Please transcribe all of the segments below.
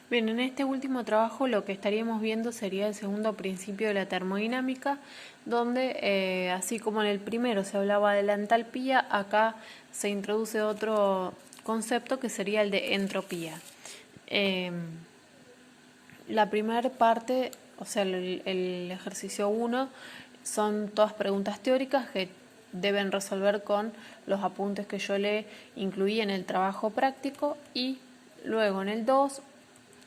Bien, en este último trabajo lo que estaríamos viendo sería el segundo principio de la termodinámica, donde así como en el primero se hablaba de la entalpía, acá se introduce otro concepto que sería el de entropía. La primera parte, o sea, el ejercicio 1, son todas preguntas teóricas que deben resolver con los apuntes que yo le incluí en el trabajo práctico, y luego en el 2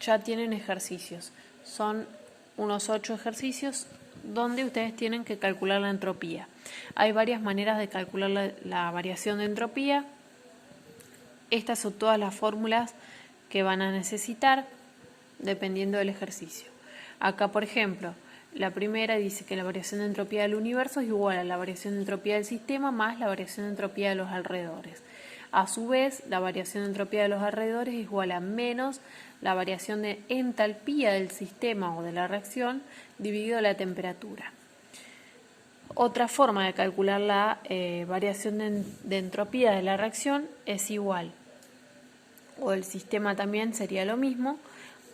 ya tienen ejercicios. Son unos 8 ejercicios donde ustedes tienen que calcular la entropía. Hay varias maneras de calcular la variación de entropía. Estas son todas las fórmulas que van a necesitar dependiendo del ejercicio. Acá, por ejemplo, la primera dice que la variación de entropía del universo es igual a la variación de entropía del sistema más la variación de entropía de los alrededores. A su vez, la variación de entropía de los alrededores es igual a menos la variación de entalpía del sistema o de la reacción dividido la temperatura. Otra forma de calcular la variación de entropía de la reacción es igual, o del sistema también sería lo mismo,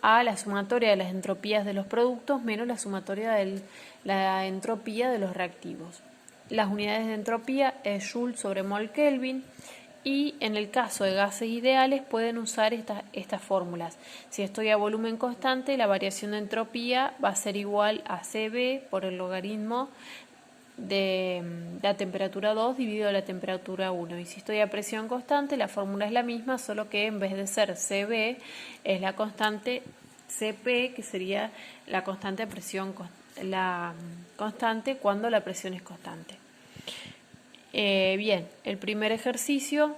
a la sumatoria de las entropías de los productos menos la sumatoria de la entropía de los reactivos. Las unidades de entropía es Joule sobre mol Kelvin, y en el caso de gases ideales pueden usar estas fórmulas. Si estoy a volumen constante, la variación de entropía va a ser igual a Cb por el logaritmo de la temperatura 2 dividido la temperatura 1. Y si estoy a presión constante, la fórmula es la misma, solo que en vez de ser Cb es la constante Cp, que sería la constante de presión, la constante cuando la presión es constante. Bien, el primer ejercicio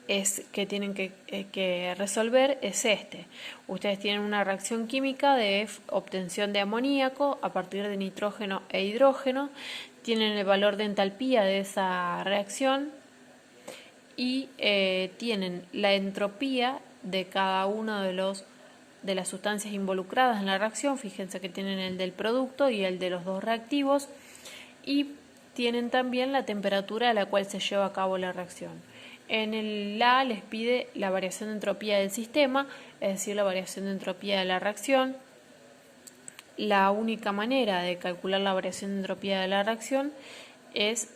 que tienen que resolver es este. Ustedes tienen una reacción química de obtención de amoníaco a partir de nitrógeno e hidrógeno. Tienen el valor de entalpía de esa reacción y tienen la entropía de cada uno de las sustancias involucradas en la reacción. Fíjense que tienen el del producto y el de los dos reactivos, y tienen también la temperatura a la cual se lleva a cabo la reacción. En el A les pide la variación de entropía del sistema, es decir, la variación de entropía de la reacción. La única manera de calcular la variación de entropía de la reacción es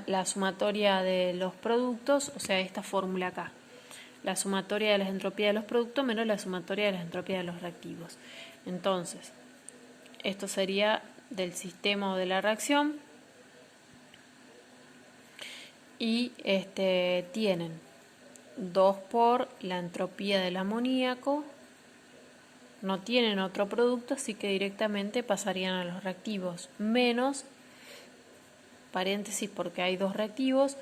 la sumatoria de los productos, o sea, esta fórmula acá. La sumatoria de las entropías de los productos menos la sumatoria de las entropías de los reactivos. Entonces, esto sería del sistema o de la reacción. Y tienen 2 por la entropía del amoníaco, no tienen otro producto, así que directamente pasarían a los reactivos, menos, paréntesis porque hay 2 reactivos,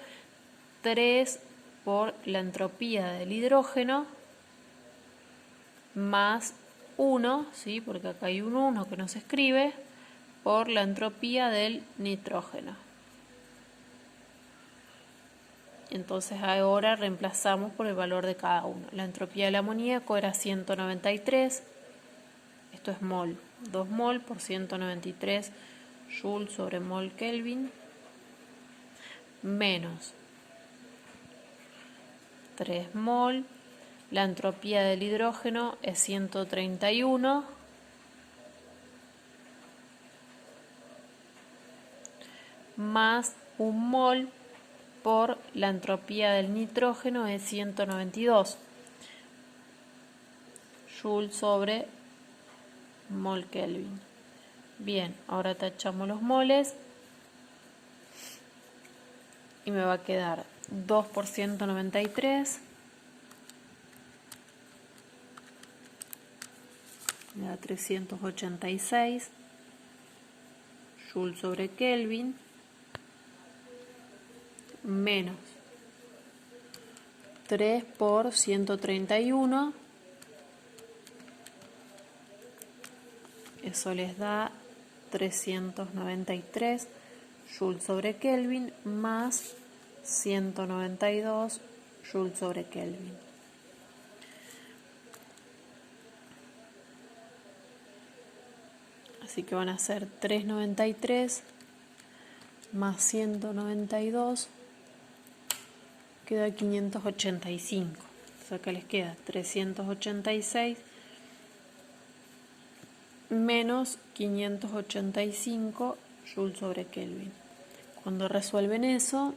3 por la entropía del hidrógeno, más 1, ¿sí? Porque acá hay un 1 que no se escribe, por la entropía del nitrógeno. Entonces ahora reemplazamos por el valor de cada uno. La entropía del amoníaco era 193, esto es mol, 2 mol por 193 Joule sobre mol Kelvin, menos 3 mol, la entropía del hidrógeno es 131, más 1 mol por la entropía del nitrógeno es 192 Joule sobre mol Kelvin. Bien, ahora tachamos los moles y me va a quedar 2 por 193, me da 386 Joule sobre Kelvin, menos 3 por 131, eso les da 393 Joule sobre Kelvin, más 192 Joule sobre Kelvin. Así que van a ser 393 más 192, queda 585. Entonces acá les queda 386 menos 585 Joule sobre Kelvin. Cuando resuelven eso,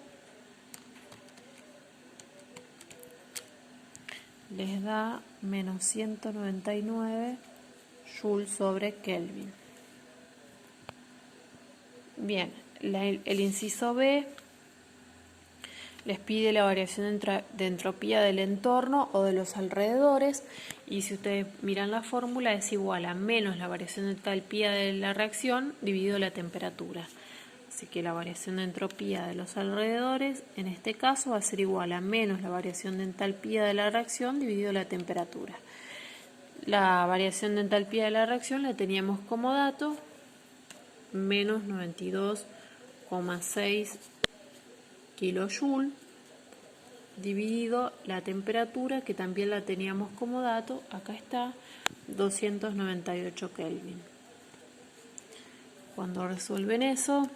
les da menos 199 Joule sobre Kelvin. Bien, el inciso B les pide la variación de entropía del entorno o de los alrededores, y si ustedes miran la fórmula es igual a menos la variación de entalpía de la reacción dividido la temperatura. Así que la variación de entropía de los alrededores en este caso va a ser igual a menos la variación de entalpía de la reacción dividido la temperatura. La variación de entalpía de la reacción la teníamos como dato menos 92,6 kilojoule dividido la temperatura, que también la teníamos como dato, acá está, 298 Kelvin. Cuando resuelven eso,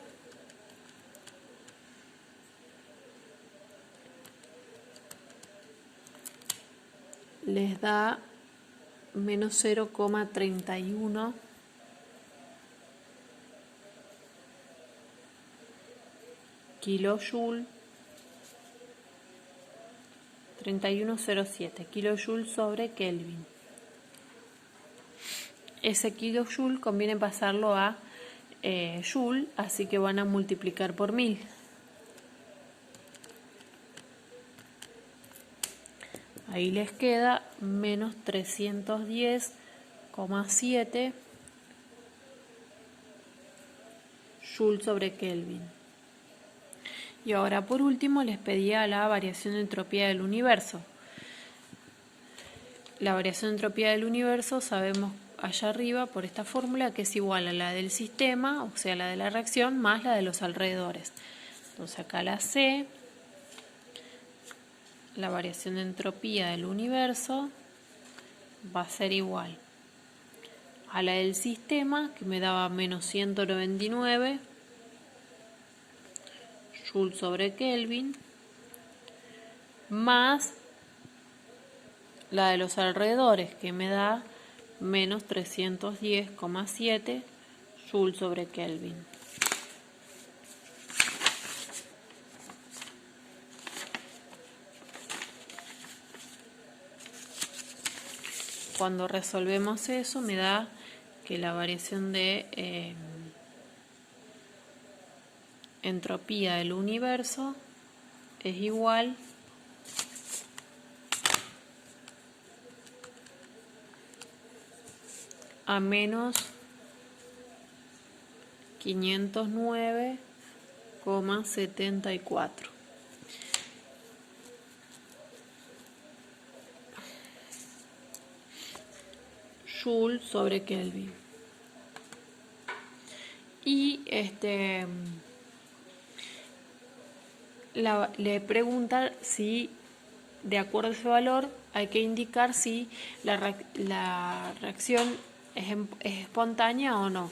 les da menos 0,31 kilojoule, 3107 kilojoule sobre Kelvin. Ese kilojoule conviene pasarlo a joule, así que van a multiplicar por 1000. Ahí les queda menos 310,7 Joule sobre Kelvin. Y ahora por último les pedía la variación de entropía del universo. La variación de entropía del universo sabemos allá arriba por esta fórmula que es igual a la del sistema, o sea la de la reacción, más la de los alrededores. Entonces acá la C, la variación de entropía del universo va a ser igual a la del sistema, que me daba menos 199 Joule sobre Kelvin, más la de los alrededores, que me da menos 310,7 Joule sobre Kelvin. Cuando resolvemos eso me da que la variación de entropía del universo es igual a menos 509,74 Joule sobre Kelvin. Y le pregunta si de acuerdo a ese valor hay que indicar si la reacción es espontánea o no.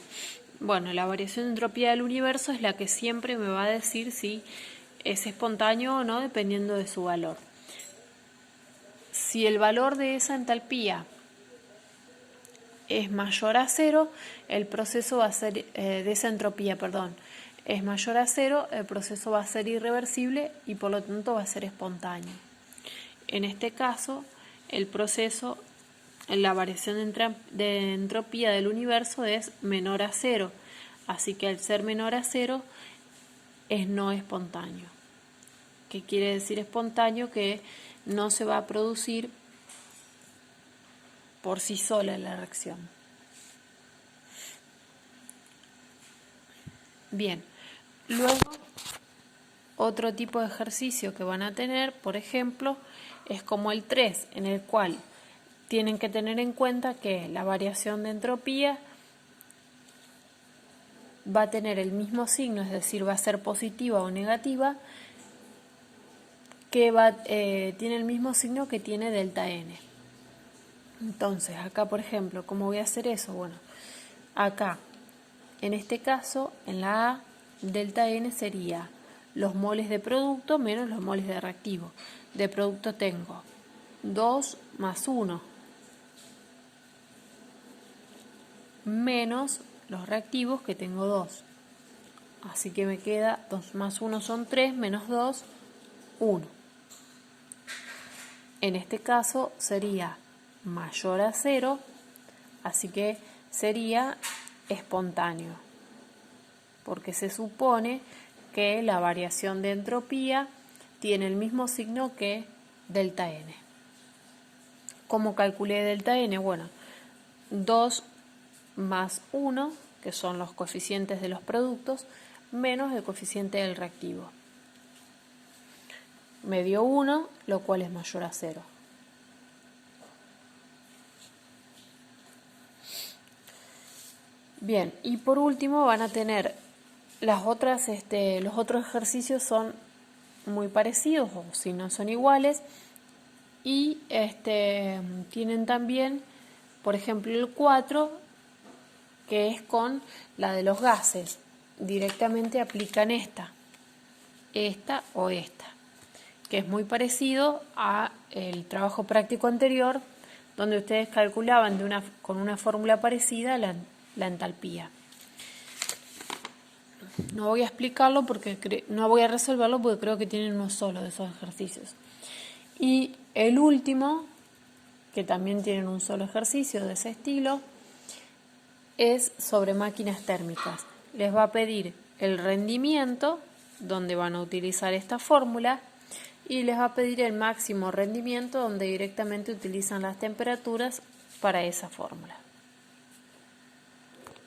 Bueno, la variación de entropía del universo es la que siempre me va a decir si es espontáneo o no, dependiendo de su valor. Si el valor de esa entalpía es mayor a cero, el proceso va a ser, de esa entropía, perdón, es mayor a cero, el proceso va a ser irreversible y por lo tanto va a ser espontáneo. En este caso, el proceso, la variación de entropía del universo es menor a cero, así que al ser menor a cero es no espontáneo. ¿Qué quiere decir espontáneo? Que no se va a producir por sí sola la reacción. Bien, luego otro tipo de ejercicio que van a tener, por ejemplo, es como el 3, en el cual tienen que tener en cuenta que la variación de entropía va a tener el mismo signo, es decir, va a ser positiva o negativa, que tiene el mismo signo que tiene delta n. Entonces, acá por ejemplo, ¿cómo voy a hacer eso? Bueno, acá, en este caso, en la A, delta n sería los moles de producto menos los moles de reactivo. De producto tengo 2 más 1 menos los reactivos que tengo 2. Así que me queda 2 más 1 son 3, menos 2, 1. En este caso sería mayor a 0, así que sería espontáneo, porque se supone que la variación de entropía tiene el mismo signo que delta n. ¿Cómo calculé delta n? Bueno, 2 más 1, que son los coeficientes de los productos, menos el coeficiente del reactivo. Me dio 1, lo cual es mayor a 0. Bien, y por último van a tener los otros ejercicios son muy parecidos, o si no son iguales, y tienen también, por ejemplo, el 4, que es con la de los gases. Directamente aplican esta o esta, que es muy parecido a el trabajo práctico anterior, donde ustedes calculaban con una fórmula parecida la entalpía. No voy a explicarlo no voy a resolverlo porque creo que tienen uno solo de esos ejercicios. Y el último, que también tienen un solo ejercicio de ese estilo, es sobre máquinas térmicas. Les va a pedir el rendimiento, donde van a utilizar esta fórmula, y les va a pedir el máximo rendimiento, donde directamente utilizan las temperaturas para esa fórmula.